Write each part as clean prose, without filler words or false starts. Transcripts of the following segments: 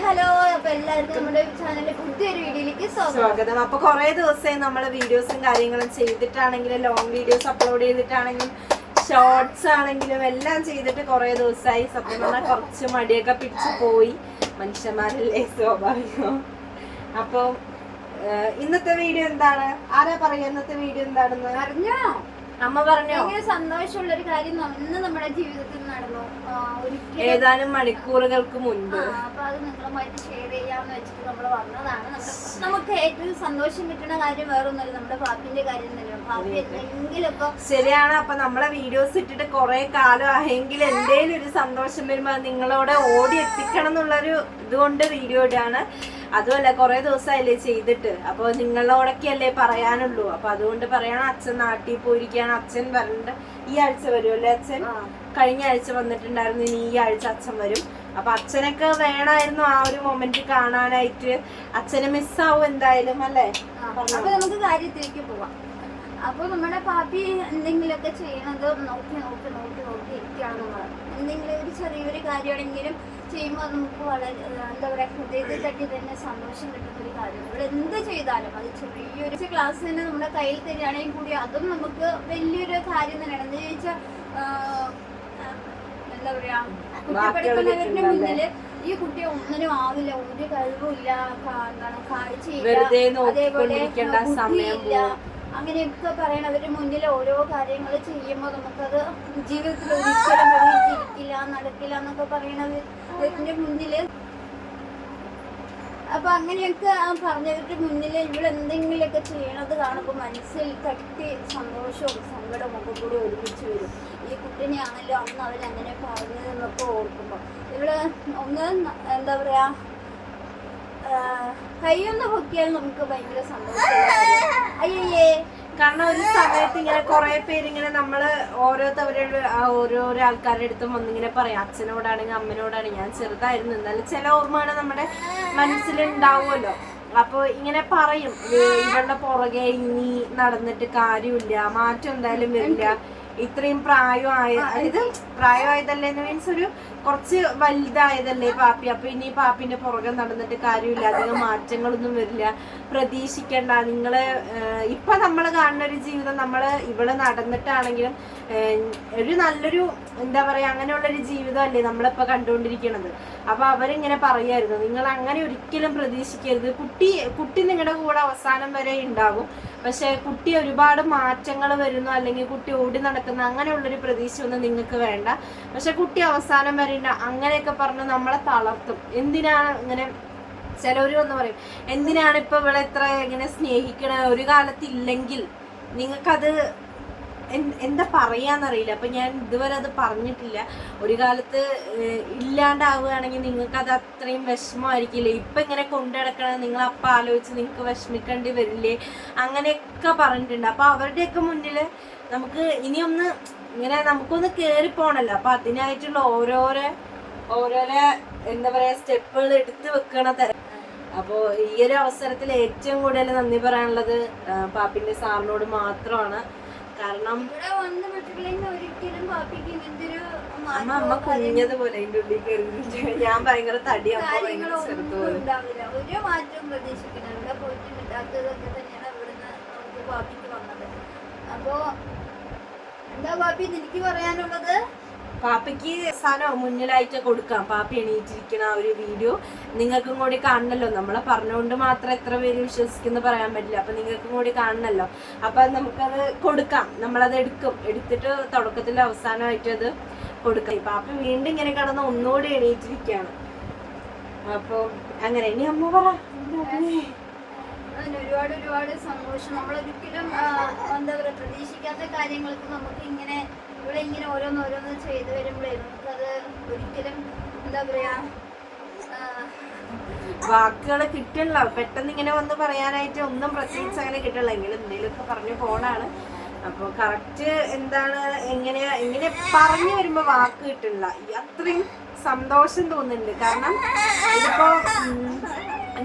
Hello, അപ്പൊ എല്ലാവർക്കും നമ്മുടെ ചാനലിലെ പുതിയൊരു വീഡിയോയിലേക്ക് സ്വാഗതം. അപ്പൊ കുറെ ദിവസമായി നമ്മള് വീഡിയോസും കാര്യങ്ങളും ചെയ്തിട്ടാണെങ്കിലും ലോങ് വീഡിയോസ് അപ്ലോഡ് ചെയ്തിട്ടാണെങ്കിലും ഷോർട്സ് ആണെങ്കിലും എല്ലാം ചെയ്തിട്ട് കുറെ ദിവസമായി. സത്യം പറഞ്ഞാൽ കുറച്ച് മടിയൊക്കെ പിടിച്ചു പോയി. മനുഷ്യന്മാരല്ലേ, സ്വാഭാവികം. അപ്പൊ ഇന്നത്തെ വീഡിയോ എന്താണ്? ആരാ പറയാ ഇന്നത്തെ വീഡിയോ എന്താണെന്ന്? അറിഞ്ഞോ? അമ്മ പറഞ്ഞോ? ഭയങ്കര സന്തോഷമുള്ള ഒരു കാര്യം ഇന്ന് നമ്മുടെ ജീവിതത്തിൽ നടന്നു. ഏതാനും മണിക്കൂറുകൾക്ക് മുൻപ്. അപ്പൊ അത് നിങ്ങളുമായിട്ട് ഷെയർ ചെയ്യാന്ന് വെച്ചിട്ട് നമ്മൾ വന്നതാണ്. നമുക്ക് ഏറ്റവും സന്തോഷം കിട്ടുന്ന കാര്യം വേറൊന്നുമല്ല, നമ്മുടെ പാപ്പിന്റെ കാര്യം തന്നെ. പാപ്പി എന്തെങ്കിലും ഇപ്പൊ ശരിയാണ്. അപ്പൊ നമ്മളെ വീഡിയോസ് ഇട്ടിട്ട് കുറെ കാലം ആയെങ്കിൽ എന്തേലും ഒരു സന്തോഷം വരുമ്പോ നിങ്ങളോട് ഓടി എത്തിക്കണം എന്നുള്ളൊരു ഇതുകൊണ്ട് വീഡിയോ ഇടാണ്. അതുമല്ല കുറെ ദിവസമായില്ലേ ചെയ്തിട്ട്, അപ്പൊ നിങ്ങളോടൊക്കെ അല്ലേ പറയാനുള്ളൂ. അപ്പൊ അതുകൊണ്ട് പറയണം, അച്ഛൻ നാട്ടിൽ പോയിരിക്കുകയാണ്. അച്ഛൻ വരണ്ട, ഈ ആഴ്ച വരുമല്ലേ അച്ഛൻ? കഴിഞ്ഞ ആഴ്ച വന്നിട്ടുണ്ടായിരുന്നു, ഇനി ഈ ആഴ്ച അച്ഛൻ വരും. അപ്പൊ അച്ഛനൊക്കെ വേണമായിരുന്നു ആ ഒരു മൊമെന്റ് കാണാനായിട്ട്. അച്ഛനെ മിസ്സാവും എന്തായാലും അല്ലേ? അപ്പൊ നമുക്ക് കാര്യത്തിലേക്ക് പോവാം. അപ്പൊ നമ്മുടെ പാപ്പി എന്തെങ്കിലുമൊക്കെ ചെയ്യണത് നോക്കി നോക്കി നോക്കി നോക്കി ഇരിക്കുകയാണ് നമ്മൾ. എന്തെങ്കിലും ഒരു ചെറിയൊരു കാര്യമാണെങ്കിലും ചെയ്യുമ്പോൾ നമുക്ക് വളരെ എന്താ പറയുക, ഹൃദയത്തിൽ തട്ടി തന്നെ സന്തോഷം കിട്ടുന്ന ഒരു കാര്യം. ഇവിടെ എന്ത് ചെയ്താലും അത് ചെറിയൊരു ക്ലാസ് തന്നെ നമ്മുടെ കയ്യിൽ തരികയാണെങ്കിൽ കൂടി അതും നമുക്ക് വലിയൊരു കാര്യം തന്നെയാണ്. എന്താ ചോദിച്ചാൽ എന്താ പറയാ, കുറ്റപ്പെടുത്തുന്നവരുടെ മുന്നില് ഈ കുട്ടിയെ ഒന്നിനും ആവില്ല, ഒരു കഴിവുമില്ല, എന്താണ് കാഴ്ചയില്ല, അതേപോലെ ബുദ്ധിയില്ല, അങ്ങനെയൊക്കെ പറയണവരുടെ മുന്നിൽ ഓരോ കാര്യങ്ങൾ ചെയ്യുമ്പോൾ നമുക്കത് ജീവിതത്തിൽ ഒരിക്കലും ഇരിക്കില്ല, നടക്കില്ല എന്നൊക്കെ പറയണവരുടെ മുന്നില്, അപ്പൊ അങ്ങനെയൊക്കെ പറഞ്ഞവരുടെ മുന്നിൽ ഇവിടെ എന്തെങ്കിലുമൊക്കെ ചെയ്യണത് കാണുമ്പോൾ മനസ്സിൽ തട്ടി സന്തോഷവും സങ്കടവും ഒക്കെ കൂടി ഒരുമിച്ച് വരും. ഈ കുട്ടിനെയാണല്ലോ അന്ന് അവരങ്ങനെ പറഞ്ഞതെന്നൊക്കെ ഓർക്കുമ്പോൾ ഇവിടെ ഒന്ന് എന്താ പറയാ, കൈയൊന്ന് പൊക്കിയാൽ നമുക്ക് ഭയങ്കര സന്തോഷം. അയ്യേ, കാരണം ഒരു സമയത്ത് ഇങ്ങനെ കുറെ പേരിങ്ങനെ നമ്മള് ഓരോരോ ആൾക്കാരുടെ അടുത്തും വന്നിങ്ങനെ പറയാം. അച്ഛനോടാണെങ്കിൽ അമ്മനോടാണെങ്കിൽ, ഞാൻ ചെറുതായിരുന്നു എന്നാലും ചില ഓർമ്മകൾ നമ്മുടെ മനസ്സിലുണ്ടാവുമല്ലോ. അപ്പൊ ഇങ്ങനെ പറയും, ഇവളുടെ പുറകെ ഇനി നടന്നിട്ട് കാര്യമില്ല, മാറ്റം എന്തായാലും വരില്ല, ഇത്രയും പ്രായമായതല്ലേ, മീൻസ് ഒരു കുറച്ച് വലുതായതല്ലേ പാപ്പി, അപ്പൊ ഇനി പാപ്പിന്റെ പുറകെ നടന്നിട്ട് കാര്യമില്ല, അധികം മാറ്റങ്ങളൊന്നും വരില്ല, പ്രതീക്ഷിക്കണ്ട. നിങ്ങള് ഇപ്പൊ നമ്മൾ കാണുന്ന ഒരു ജീവിതം നമ്മള് ഇവിടെ നടന്നിട്ടാണെങ്കിലും ഒരു നല്ലൊരു എന്താ പറയാ, അങ്ങനെയുള്ളൊരു ജീവിതമല്ലേ നമ്മളിപ്പോ കണ്ടുകൊണ്ടിരിക്കണത്. അപ്പൊ അവരിങ്ങനെ പറയായിരുന്നു, നിങ്ങൾ അങ്ങനെ ഒരിക്കലും പ്രതീക്ഷിക്കരുത്. കുട്ടി നിങ്ങളുടെ കൂടെ അവസാനം വരെ ഉണ്ടാകും, പക്ഷെ കുട്ടി ഒരുപാട് മാറ്റങ്ങൾ വരുന്നു, അല്ലെങ്കിൽ കുട്ടി ഓടി നടക്കുന്ന അങ്ങനെയുള്ളൊരു പ്രതീക്ഷ ഒന്നും നിങ്ങൾക്ക് വേണ്ട. പക്ഷെ കുട്ടി അവസാനം വരെ അങ്ങനെയൊക്കെ പറഞ്ഞ് നമ്മളെ തളർത്തും. എന്തിനാണ് ഇങ്ങനെ, ചിലവര് വന്ന് പറയും, എന്തിനാണ് ഇപ്പൊ ഇവിടെ ഇത്ര ഇങ്ങനെ സ്നേഹിക്കണ, ഒരു കാലത്ത് ഇല്ലെങ്കിൽ നിങ്ങൾക്കത് എന്താ പറയാന്നറിയില്ല. അപ്പൊ ഞാൻ ഇതുവരെ അത് പറഞ്ഞിട്ടില്ല. ഒരു കാലത്ത് ഇല്ലാണ്ടാവുകയാണെങ്കിൽ നിങ്ങൾക്ക് അത് അത്രയും വിഷമമായിരിക്കില്ലേ? ഇപ്പൊ ഇങ്ങനെ കൊണ്ടുനടക്കണ നിങ്ങൾ അപ്പം ആലോചിച്ച് നിങ്ങൾക്ക് വിഷമിക്കേണ്ടി വരില്ലേ? അങ്ങനെയൊക്കെ പറഞ്ഞിട്ടുണ്ട്. അപ്പൊ അവരുടെയൊക്കെ മുന്നില് നമുക്ക് ഇനിയൊന്ന് ഇങ്ങനെ നമുക്കൊന്ന് കേറിപ്പോണല്ലോ. അപ്പൊ അതിനായിട്ടുള്ള ഓരോരോ എന്താ പറയാ സ്റ്റെപ്പുകൾ എടുത്ത് വെക്കണ തരം. അപ്പോ ഈ ഒരു അവസരത്തിൽ ഏറ്റവും കൂടുതൽ നന്ദി പറയാനുള്ളത് പാപ്പിന്റെ സാറിനോട് മാത്രമാണ്. കാരണം അമ്മ കുഞ്ഞതുപോലെ അതിന്റെ ഉള്ളിൽ കയറിയിട്ട് ഞാൻ ഭയങ്കര തടിയാകുമ്പോ ഭയങ്കര ചെറുതുപോലെ ഒരു മാറ്റവും പ്രതീക്ഷിക്കണം. ഇവിടെ പോയിട്ട് കിട്ടാത്തതൊക്കെ തന്നെയാണ് ഇവിടുന്ന് നമുക്ക് പാപ്പിക്ക് വന്നത്. അപ്പോ എന്താ പാപ്പി എനിക്ക് പറയാനുള്ളത്? പാപ്പയ്ക്ക് സാധനം മുന്നിലായിട്ട് കൊടുക്കാം. പാപ്പി എണീറ്റിരിക്കണ ആ ഒരു വീഡിയോ നിങ്ങൾക്കും കൂടി കാണണല്ലോ. നമ്മളെ പറഞ്ഞുകൊണ്ട് മാത്രം എത്ര പേര് വിശ്വസിക്കുന്ന പറയാൻ പറ്റില്ല. അപ്പൊ നിങ്ങൾക്കും കൂടി കാണണല്ലോ. അപ്പൊ നമുക്കത് കൊടുക്കാം, നമ്മളത് എടുത്തിട്ട് തുടക്കത്തിൽ അവസാനമായിട്ട് അത് കൊടുക്കാം. പാപ്പി വീണ്ടും ഇങ്ങനെ കിടന്ന് ഒന്നുകൂടി എണീറ്റിരിക്കുകയാണ്. അപ്പൊ അങ്ങനെ ഇനി അമ്മ പറ. ഒരുപാട് സന്തോഷം. നമ്മളൊരിക്കലും എന്താ പറയുക, പ്രതീക്ഷിക്കാത്ത കാര്യങ്ങൾക്ക് നമുക്ക് ഇങ്ങനെ ഇവിടെ ഇങ്ങനെ ഓരോന്ന് ചെയ്തു വരുമ്പോഴേ നമുക്കത് ഒരിക്കലും എന്താ പറയാ, വാക്കുകൾ കിട്ടണില്ല. പെട്ടെന്ന് ഇങ്ങനെ വന്ന് പറയാനായിട്ട് ഒന്നും പ്രത്യേകിച്ച് അങ്ങനെ കിട്ടണില്ല. എങ്കിലും എന്തെങ്കിലുമൊക്കെ പറഞ്ഞു പോണാണ്. അപ്പൊ കറക്റ്റ് എന്താണ് ഇങ്ങനെ പറഞ്ഞു വരുമ്പോ വാക്ക് കിട്ടണില്ല. അത്രയും സന്തോഷം തോന്നുന്നുണ്ട്. കാരണം ഇതിപ്പോ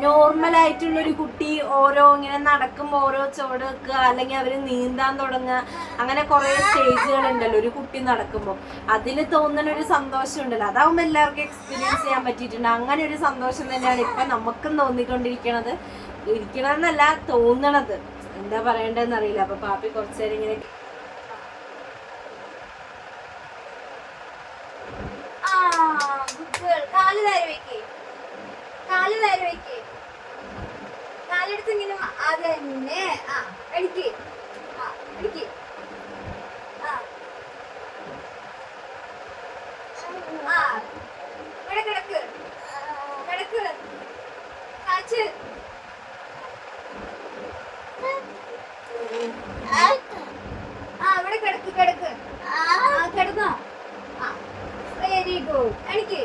നോർമലായിട്ടുള്ള ഒരു കുട്ടി ഓരോ ഇങ്ങനെ നടക്കുമ്പോൾ ഓരോ ചുവട് വെക്കുക, അല്ലെങ്കിൽ അവർ നീന്താൻ തുടങ്ങുക, അങ്ങനെ കുറേ സ്റ്റേജുകൾ ഉണ്ടല്ലോ ഒരു കുട്ടി നടക്കുമ്പോൾ. അതിൽ തോന്നുന്ന ഒരു സന്തോഷം ഉണ്ടല്ലോ, അതാവുമ്പോൾ എല്ലാവർക്കും എക്സ്പീരിയൻസ് ചെയ്യാൻ പറ്റിയിട്ടുണ്ട്. അങ്ങനെ ഒരു സന്തോഷം തന്നെയാണ് ഇപ്പം നമുക്കും ഇരിക്കണമെന്നല്ല തോന്നണത്. എന്താ പറയണ്ടെന്ന് അറിയില്ല. അപ്പൊ പാപ്പി കുറച്ചേരം ഇങ്ങനെ കാലെടുത്ത് ഇങ്ങനെ അതന്നെ അടിക്ക് അടിക്ക് ഇവിടെ കിടക്ക് കിടക്ക് കാച്ച് ഇവിടെ കിടക്ക് കിടക്ക് കിടന്നോ. Very good. എനിക്ക്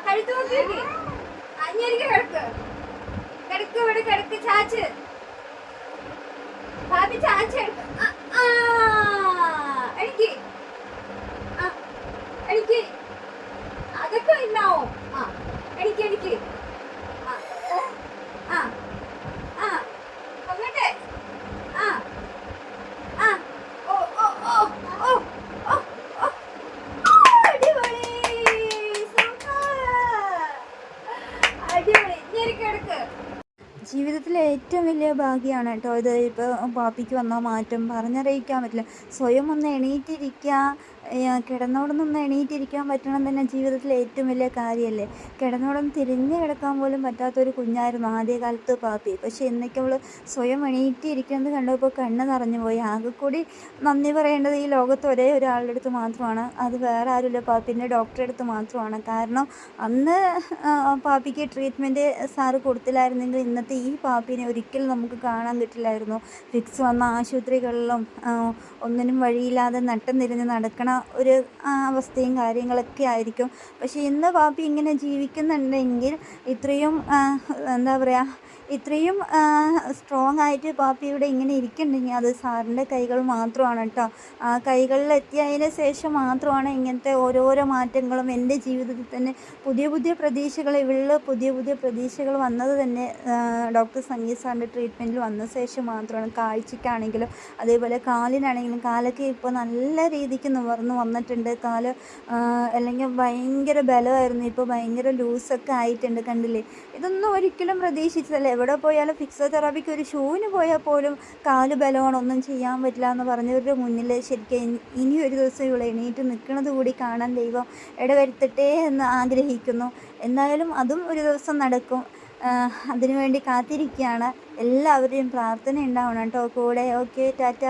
കഴുത്ത് നോക്കിയൊക്കെ അഞ്ഞരിക്ക് കിടക്ക് കിടക്ക് ഇവിടെ കിടക്ക് ചാച്ച് ഭാബി ചാച്ച് എടുക്ക് എനിക്ക് എനിക്ക് അതൊക്കെ ഉണ്ടാവും. എനിക്ക് എനിക്ക് അങ്ങോട്ടെ അടിപൊളി അടിപൊളി ഞെരിക്കെടുക്ക്. ജീവിതത്തിലെ ഏറ്റവും വലിയ ഭാഗ്യമാണ് കേട്ടോ ഇത്. ഇപ്പോൾ പാപ്പിക്ക് വന്ന മാറ്റം പറഞ്ഞറിയിക്കാൻ പറ്റില്ല. സ്വയം ഒന്ന് എണീറ്റിരിക്കുക, കിടന്നോടൊന്നൊന്ന് എണീറ്റിരിക്കാൻ പറ്റണം തന്നെ ജീവിതത്തിലെ ഏറ്റവും വലിയ കാര്യമല്ലേ. കിടന്നോടൊന്ന് തിരിഞ്ഞ് കിടക്കാൻ പോലും പറ്റാത്തൊരു കുഞ്ഞായിരുന്നു ആദ്യകാലത്ത് പാപ്പി. പക്ഷേ ഇന്നേക്ക് അവൾ സ്വയം എണീറ്റിരിക്കുന്നത് കണ്ടപ്പോൾ കണ്ണ് നിറഞ്ഞു പോയി. ആകെ കൂടി നന്ദി പറയേണ്ടത് ഈ ലോകത്ത് ഒരേ ഒരാളുടെ അടുത്ത് മാത്രമാണ്. അത് വേറെ ആരുമില്ല, പാപ്പിൻ്റെ ഡോക്ടറെ അടുത്ത് മാത്രമാണ്. കാരണം അന്ന് പാപ്പിക്ക് ട്രീറ്റ്മെൻറ്റ് സാറ് കൊടുത്തില്ലായിരുന്നെങ്കിൽ ഇന്നത്തെ ഈ പാപ്പിനെ ഒരിക്കലും നമുക്ക് കാണാൻ കിട്ടില്ലായിരുന്നു. ഫിക്സ് വന്ന ആശുപത്രികളിലും ഒന്നിനും വഴിയില്ലാതെ നട്ടം തിരിഞ്ഞ് നടക്കണ ഒരു അവസ്ഥയും കാര്യങ്ങളൊക്കെ ആയിരിക്കും. പക്ഷേ ഇന്ന് പാപ്പി ഇങ്ങനെ ജീവിക്കുന്നുണ്ടെങ്കിൽ ഇത്രയും എന്താ പറയുക, ഇത്രയും സ്ട്രോങ് ആയിട്ട് പാപ്പി ഇവിടെ ഇങ്ങനെ ഇരിക്കുന്നുണ്ടെങ്കിൽ അത് സാറിൻ്റെ കൈകൾ മാത്രമാണ് കേട്ടോ. ആ കൈകളിൽ എത്തിയതിന് ശേഷം മാത്രമാണ് ഇങ്ങനത്തെ ഓരോരോ മാറ്റങ്ങളും എൻ്റെ ജീവിതത്തിൽ തന്നെ പുതിയ പുതിയ പ്രതീക്ഷകൾ ഇവളിൽ പുതിയ പുതിയ പ്രതീക്ഷകൾ വന്നത് തന്നെ ഡോക്ടർ സംഗീത് സാറിൻ്റെ ട്രീറ്റ്മെൻറ്റിൽ വന്ന ശേഷം മാത്രമാണ്. കാഴ്ചയ്ക്കാണെങ്കിലും അതേപോലെ കാലിനാണെങ്കിലും കാലൊക്കെ ഇപ്പോൾ നല്ല രീതിക്ക് നിവർന്ന് വന്നിട്ടുണ്ട്. കാല് അല്ലെങ്കിൽ ഭയങ്കര ബലമായിരുന്നു, ഇപ്പോൾ ഭയങ്കര ലൂസൊക്കെ ആയിട്ടുണ്ട്. കണ്ടില്ലേ, ഇതൊന്നും ഒരിക്കലും പ്രതീക്ഷിച്ചതല്ല. എവിടെ പോയാലും ഫിസിയോതെറാപ്പിക്ക് ഒരു ഷൂവിന് പോയാൽ പോലും കാല് ബലമാണ്, ഒന്നും ചെയ്യാൻ പറ്റില്ല എന്ന് പറഞ്ഞവരുടെ മുന്നിൽ ശരിക്കും ഇനി ഒരു ദിവസം ഇവിടെ എണീറ്റ് നിൽക്കുന്നത് കൂടി കാണാൻ ദൈവം ഇടവരുത്തട്ടെ എന്ന് ആഗ്രഹിക്കുന്നു. എന്തായാലും അതും ഒരു ദിവസം നടക്കും. അതിനുവേണ്ടി കാത്തിരിക്കുകയാണ്. എല്ലാവരുടെയും പ്രാർത്ഥന ഉണ്ടാവണം കേട്ടോ കൂടെ. ഓക്കെ, ടാറ്റ.